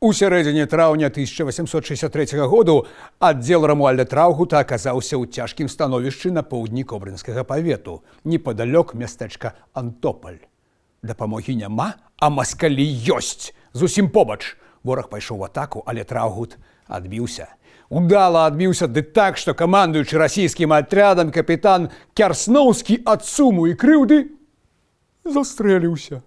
У сярэдзіне траўня 1863 году аддзел Рамуальда Траўгута аказаўся ў цяжкім становішчы на поўдні Кобрынскага павету, непадалёк мястэчка Антополь. Дапамогі няма, а маскалі ёсць. Зусім побач. Вораг пайшоў у атаку, але Траўгут адбіўся. Удала адбіўся ды так, што камандуючы расійскім атрядам капітан Кярсноўскі ад суму і крыўды застрэліўся.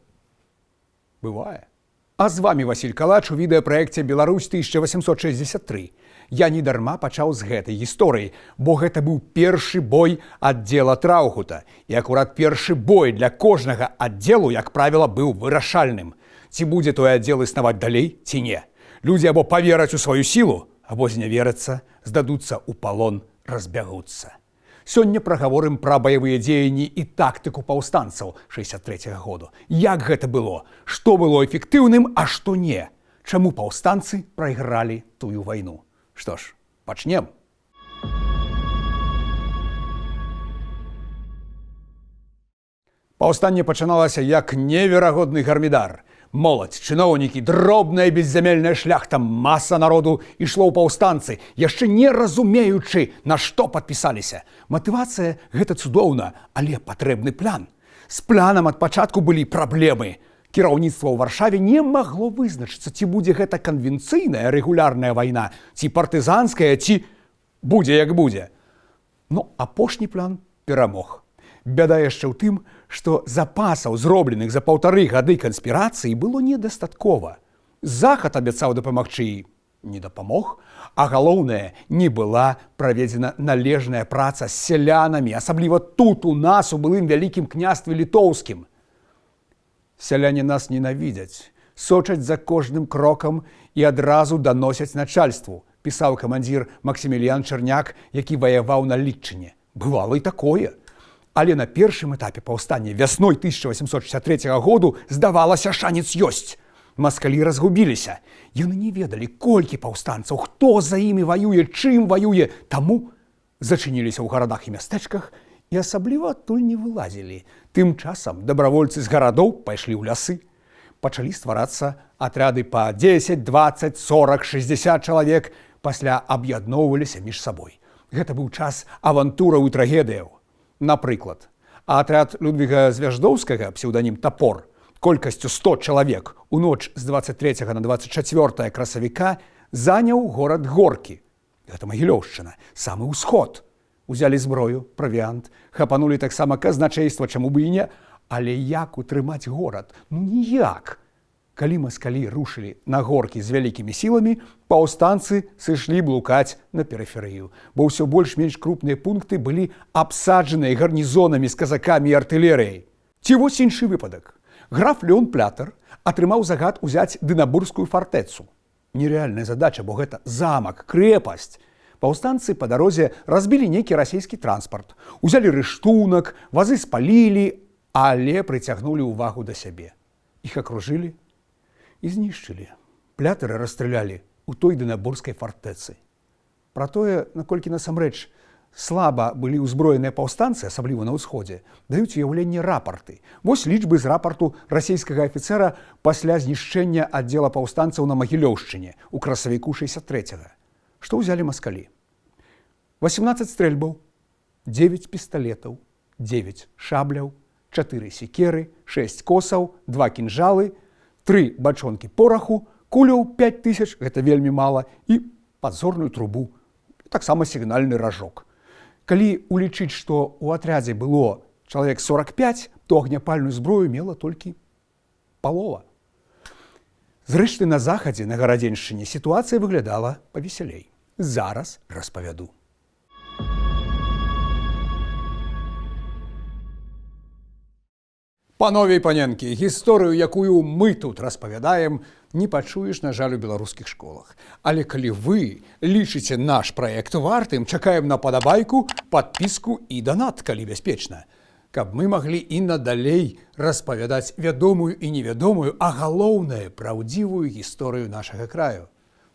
Бывае. А з вами Васіль Калач у відэапраекце «Беларусь 1863». Я недарма пачаў з гэтай гісторыі, бо гэта быў першы бой аддзела Траўгута. І акурат першы бой для кожнага аддзелу, як правіла, быў вырашальным. Ці будзе той аддзел існаваць далей, ці не. Людзі або павераць у сваю сілу, або зняверацца, здадуцца ў палон, разбягуцца. Сёння прагаворым пра баявыя дзеянні і тактыку паўстанцаў 63-го году. Як гэта было? Што было эфектыўным, а што не? Чаму паўстанцы прайгралі тую вайну? Што ж, пачнем. Паўстанне пачыналася як неверагодны гармідар. Моладзь, чыноўнікі, дробная беззямельная шляхта, маса народу ішло ў паўстанцы, яшчэ не разумеючы, на што падпісаліся. Матывацыя – гэта цудоўна, але патрэбны план. З планам ад пачатку былі праблемы. Кіраўніцтва ў Варшаве не магло вызначыцца, ці будзе гэта канвенцыйная рэгулярная вайна, ці партызанская, ці будзе як будзе. Ну, апошні план перамог. Бяда яшчэ ў тым, што запасаў, зробленых за 1,5 гады канспірацыі, было недастаткова. Захад абяцаў дапамагчы і не дапамог, а галоўнае, не была праведзена належная праца з сялянамі, асабліва тут у нас, у былым вялікім княстве літоўскім. Сяляне нас ненавідзяць, сочаць за кожным крокам і адразу даносяць начальству, пісаў камандзір Максіміліян Чарняк, які ваяваў на Літчыне. Бывала і такое. Але на першым этапе паўстання вясной 1863 году, здавалася, шанец ёсць. Маскалі разгубіліся. Яны не ведалі, колькі паўстанцаў, хто за імі ваюе, чым ваюе. Таму зачыніліся ў гарадах і мястэчках і асабліва адтуль не вылазілі. Тым часам дабравольцы з гарадоў пайшлі ў лясы. Пачалі стварацца атряды па 10, 20, 40, 60 чалавек, пасля аб'ядноўваліся між сабой. Гэта быў час авантураў і трагедыяў. Напрыклад, атряд Людвіга Звяждоўскага, псеўданім «Тапор», колькасцю 100 чалавек у ноч з 23 на 24 красавіка заняў горад Горкі. Гэта Магілёўшчына, самы ўсход. Узялі зброю, правіант, хапанулі таксама казначэйства, чаму бы і не, але як утрымаць горад? Ну ніяк. Калі маскалі рушылі на Горкі з вялікімі сіламі, паўстанцы сышлі блукаць на перыферыю, бо ўсё больш-менш крупныя пункты былі абсаджаныя гарнізонамі з казакамі і артылерыяй. Ці вось іншы выпадак. Граф Леон Плятар атрымаў загад узяць Дынабургскую фартэцу. Нерэальная задача, бо гэта замак, крэпасць. Паўстанцы па дарозе разбілі нейкі расійскі транспарт, узялі рыштунак, вазы спалілі, але прыцягнулі ўвагу да сябе. Іх акружылі і знішчылі. Плятары расстралялі ў той Дынабургскай фартэцы. Пра тое, наколькі насамрэч слаба былі ўзброеныя паўстанцы, асабліва на ўсходзе, даюць уяўленне рапарты. Вось лічбы з рапарту расійскага афіцэра пасля знішчэння аддзела паўстанцаў на Магілёўшчыне ў красавіку 63-го. Што ўзялі маскалі? 18 стрэльбаў, 9 пісталетаў, 9 шабляў, 4 секеры, 6 косаў, 2 кінжалы, 3 бачонкі пораху, куляў 5000, гэта вельмі мала, і падзорную трубу, таксама сігнальны ражок. Калі улічыць, што ў атрядзе было чалавек 45, то агняпальную зброю мела толькі палова. Зрэшты, на захадзе, на Гарадзеншчыне, сітуацыя выглядала павесялей. Зараз распавяду. Панове і паненкі, гісторыю, якую мы тут распавядаем, не пачуеш, на жаль, у беларускіх школах. Але калі вы лічыце наш праект вартым, чакаем на падабайку, падпіску і данат, калі бяспечна. Каб мы маглі і надалей распавядаць вядомую і невядомую, а галоўнае, праўдзівую гісторыю нашага краю.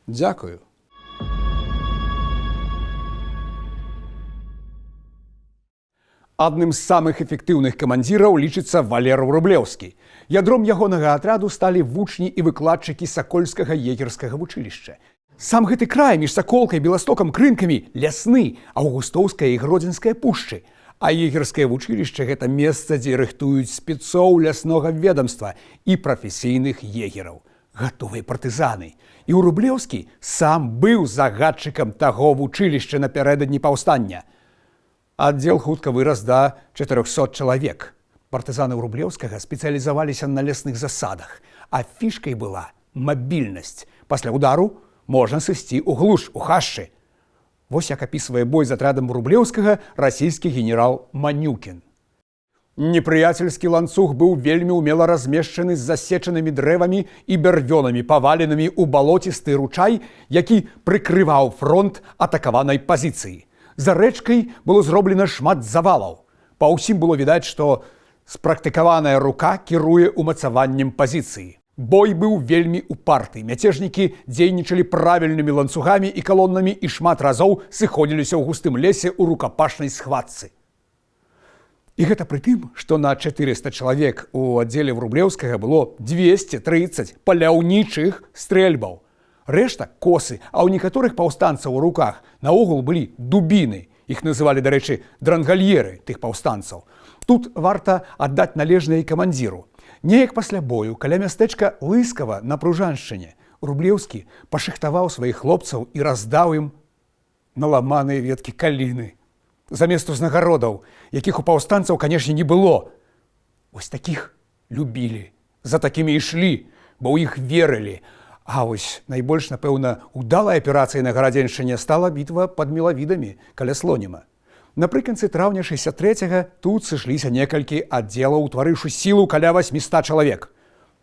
Дзякую. Адным з самых эфектыўных камандзіраў лічыцца Валер Врублеўскі. Ядром ягонага атряду сталі вучні і выкладчыкі сакольскага егерскага вучылішча. Сам гэты край між Саколкай, Беластокам, Крынкамі лясны, Аўгустоўская і Гродзенская пушчы. А егерскае вучылішча – гэта месца, дзе рыхтуюць спецоў ляснога ведомства і прафесійных егераў. Гатовыя партызаны. І ў Рублеўскі сам быў загадчыкам таго вучылішча напярэдадні паўстання. Аддзел хутка вырас да 400 чалавек. Партызаны Рублеўскага спецыялізаваліся на лясных засадах, а фішкай была мабільнасць. Пасля удару можна сысці ў глуш, у хашчы. Вось як апісвае бой з атрядам Рублеўскага расійскі генерал Манюкін. Непрыяцельскі ланцуг быў вельмі ўмела размешчаны з засечанымі дрэвамі і бярвёнамі, паваленымі ў балоцісты ручай, які прыкрываў фронт атакаванай пазіцыі. За рэчкай было зроблена шмат завалаў. Па ўсім было відаць, што спрактыкаваная рука кіруе ўмацаваннем пазіцыі. Бой быў вельмі упарты. Мяцежнікі дзейнічалі правільнымі ланцугамі і калонамі і шмат разоў сыходзіліся ў густым лесе ў рукапашнай схватцы. І гэта пры тым, што на 400 чалавек у аддзеле Рублеўскага было 230 паляўнічых стрэльбаў. Рэшта косы, а ў некаторых паўстанцаў у руках наогул былі дубіны. Іх называлі, дарэчы, дрангальеры тых паўстанцаў. Тут варта аддаць належнае камандзіру. Неяк пасля бою, каля мястэчка Лыскава на Пружаншчыне, Рублеўскі пашыхтаваў сваіх хлопцаў і раздаў ім наламаныя веткі каліны. Замест узнагародаў, якіх у паўстанцаў, канешне, не было. Вось такіх любілі, за такімі ішлі, бо ў іх верылі. А вось найбольш, напэўна, удалай аперацыяй на Гарадзеншчыне стала бітва пад Мелавідамі каля Слоніма. Напрыканцы траўня 63-го тут сышліся некалькі аддзелаў, утварыўшы сілу каля 800 чалавек.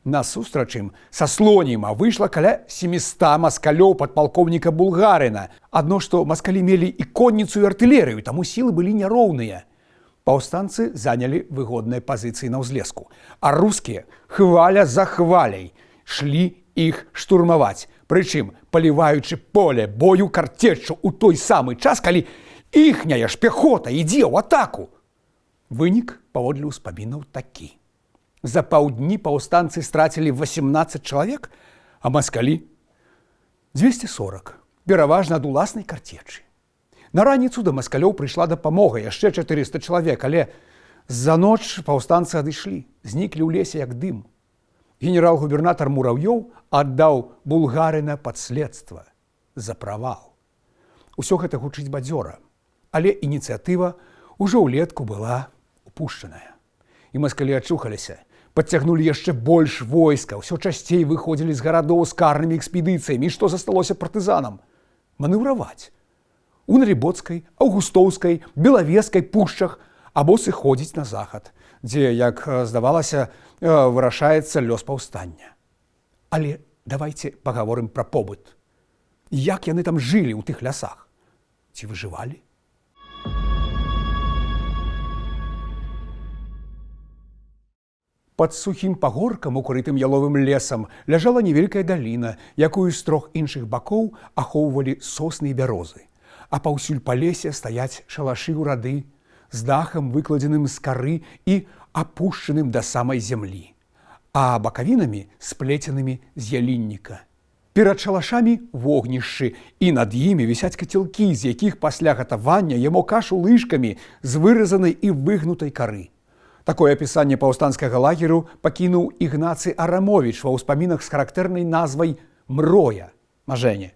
Насустрач ім са Слоніма выйшла каля 700 маскалёў падпалкоўніка Булгарына. Адно што маскалі мелі і конніцу, і артылерыю, таму сілы былі няроўныя. Паўстанцы занялі выгодныя пазіцыі на ўзлеску, а рускія хваля за хваляй шлі іх штурмаваць, прычым паліваючы поле бою карцеччу ў той самы час, калі іхняя ж пехота ідзе ў атаку. Вынік паводле ўспамінаў такі. За паўдні паўстанцы страцілі 18 чалавек, а маскалі 240, пераважна ад уласнай карцечы. На раніцу да маскалёў прыйшла дапамога, яшчэ 400 чалавек, але за ноч паўстанцы адышлі, зніклі ў лесе як дым. Генерал-губернатар Мурав'ёў аддаў Булгарына пад следства за правал. Усё гэта гучыць бадзёра. Але ініцыятыва ўжо ўлетку была упушчаная. І маскалі ачухаліся, падцягнулі яшчэ больш войска, ўсё часцей выходзілі з гарадоў з карнымі экспедыцыямі. І што засталося партызанам? Манеўраваць. У Нарыбоцкай, Аўгустоўскай, Белавежскай пушчах або сыходзіць на захад, дзе, як здавалася, вырашаецца лёс паўстання. Але давайце пагаворым пра побыт. Як яны там жылі ў тых лясах? Ці выжывалі? Пад сухім пагоркам, укрытым яловым лесам, ляжала невялікая даліна, якую з 3 іншых бакоў ахоўвалі сосны і бярозы. А паўсюль па лесе стаяць шалашы ў рады, з дахам, выкладзеным з кары і апушчаным да самай зямлі, а бакавінамі сплеценымі з ялінніка. Перад шалашамі вогнішчы, і над імі вісяць кацелкі, з якіх пасля гатавання ямо кашу лыжкамі з выразанай і выгнутай кары. Такое апісанне паўстанцкага лагеру пакінуў Ігнацый Арамовіч ва ўспамінах з характэрнай назвай «Мроя» – мажэнне.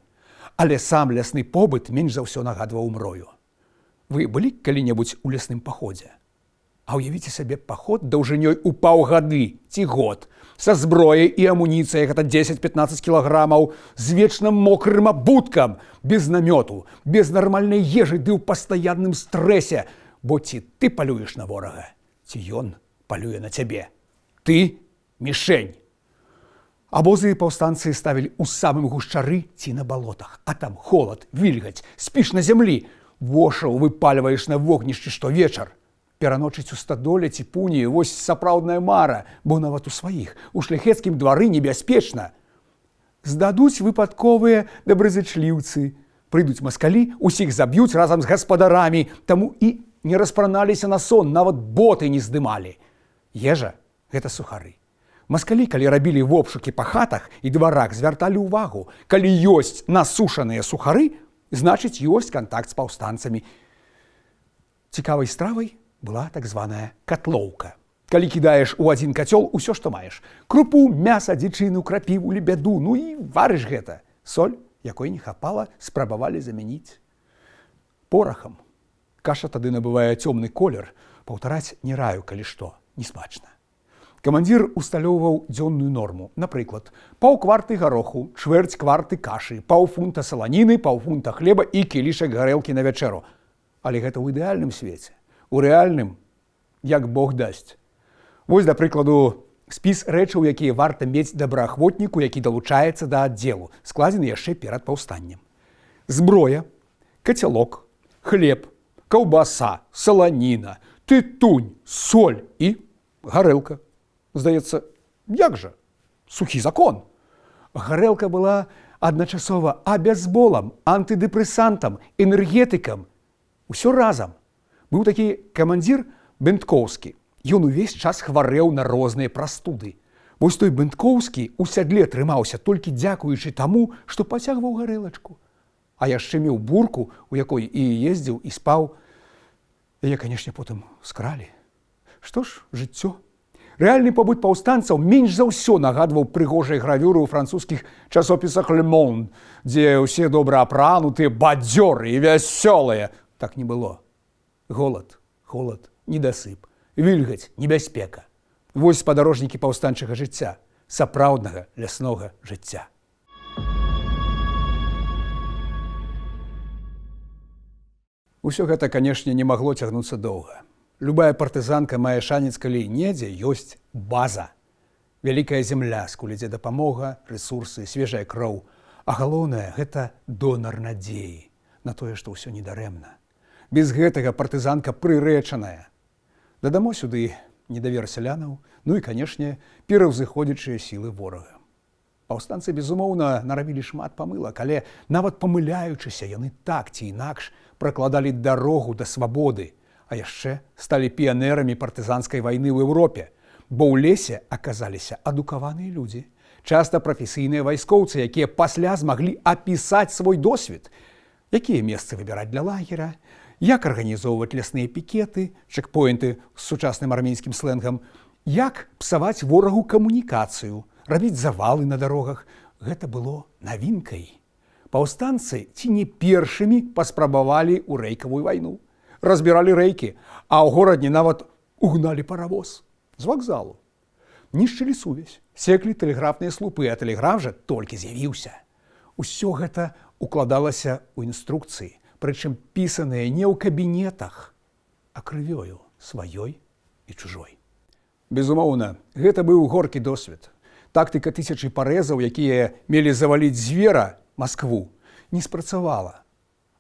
Але сам лясны побыт менш за ўсё нагадваў мрою. Вы былі калі-небудзь у лясным паходзе? А ўявіце сабе паход даўжынёй у паўгады ці год, са зброяй і амуніцыяй, гэта 10-15 кілаграмаў, з вечным мокрым абуткам, без намёту, без нармальнай ежы ды ў пастаянным стрэсе, бо ці ты палюеш на ворага, ці ён палюе на цябе. Ты – мішень. Абозы паўстанцы ставілі ў самым гушчары ці на балотах, а там холад, вільгаць, спіш на зямлі, вошаў выпальваеш на вогнішчы штовечар. Пераночыць у стадоле ці пуні – вось сапраўдная мара, бо нават у сваіх, у шляхецкім двары небяспечна. Здадуць выпадковыя добразычліўцы. Прыйдуць маскалі, усіх заб'юць разам з гаспадарамі, таму і не распраналіся на сон, нават боты не здымалі. Ежа – гэта сухары. Маскалі, калі рабілі вобшукі па хатах і дварах, звярталі ўвагу. Калі ёсць насушаныя сухары, значыць, ёсць кантакт з паўстанцамі. Цікавай стравай была так званая катлоўка. Калі кідаеш у адзін кацёл усё, што маеш. Крупу, мяса, дзічыну, крапіву, лебяду, ну і варыш гэта. Соль, якой не хапала, спрабавалі замяніць порахам. Каша тады набывае цёмны колер. Паўтараць не раю, калі што, не смачна. Камандзір усталёўваў дзённую норму. Напрыклад, паўкварты гароху, чвэрць кварты кашы, паўфунта саланіны, паўфунта хлеба і кілішак гарэлкі на вячэру. Але гэта ў ідэальным свеце. У рэальным, як Бог дасць. Вось, да прыкладу, спіс рэчаў, якія варта мець добраахвотніку, які далучаецца да аддзелу, складзены яшчэ перад паўстаннем. Зброя, кацялок, хлеб, каўбаса, саланіна, тытунь, соль і гарэлка. Здаецца, як жа? Сухі закон. Гарэлка была адначасова абязболам, антыдэпрэсантам, энергетыкам. Усё разам. Быў такі камандзір Бенткоўскі. Ён увесь час хварэў на розныя прастуды. Вось той Бенткоўскі ў сядле трымаўся толькі дзякуючы таму, што пацягваў гарэлачку. А яшчэ меў бурку, у якой і ездзіў, і спаў. Яе, канешне, потым скралі. Што ж, жыццё. Рэальны побыт паўстанцаў менш за ўсё нагадваў прыгожыя гравюры ў французскіх часопісах «Le Monde», дзе ўсе добра апранутыя, бадзёры і вясёлыя. Так не было. Голад, холад, недасып, вільгаць, небяспека. Вось спадарожнікі паўстанчага жыцця, сапраўднага ляснога жыцця. Усё гэта, канешне, не магло цягнуцца доўга. Любая партызанка мае шанец, калі недзе ёсць база. Вялікая зямля, скуль ідзе дапамога, рэсурсы, свежая кроў. А галоўнае, гэта донар надзеі на тое, што ўсё недарэмна. Без гэтага партызанка прырэчаная. Дадамо сюды недавер сялянаў, ну і, канешне, пераўзыходзячыя сілы ворага. Паўстанцы, безумоўна, нарабілі шмат памылак, але нават памыляючыся, яны так ці інакш пракладалі дарогу да свабоды, а яшчэ сталі піянерамі партызанскай вайны ў Еўропе, бо ў лесе аказаліся адукаваныя людзі, часта прафесійныя вайскоўцы, якія пасля змаглі апісаць свой досвед, якія месцы выбіраць для лагера, як арганізоўваць лясныя пікеты, чэкпоінты з сучасным армейскім слэнгам, як псаваць ворагу камунікацыю, рабіць завалы на дарогах. Гэта было навінкай. Паўстанцы ці не першымі паспрабавалі ў рэйкавую вайну. Разбіралі рэйкі, а ў горадні нават угналі паравоз з вакзалу. Нішчылі сувязь, секлі тэлеграфныя слупы, а тэлеграф жа толькі з'явіўся. Усё гэта укладалася ў інструкцыі, прычым пісаныя не ў кабінетах, а крывёю сваёй і чужой. Безумоўна, гэта быў горкі досвед. Тактыка тысячы парэзаў, якія мелі заваліць звера, Маскву, не спрацавала.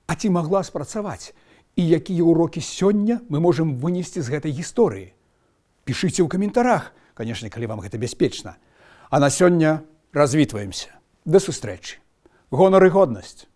А ці магла спрацаваць? І якія ўрокі сёння мы можам вынесці з гэтай гісторыі? Пішыце ў каментарах, канешне, калі вам гэта бяспечна. А на сёння развітваемся. Да сустрэчы. Гонар і годнасць.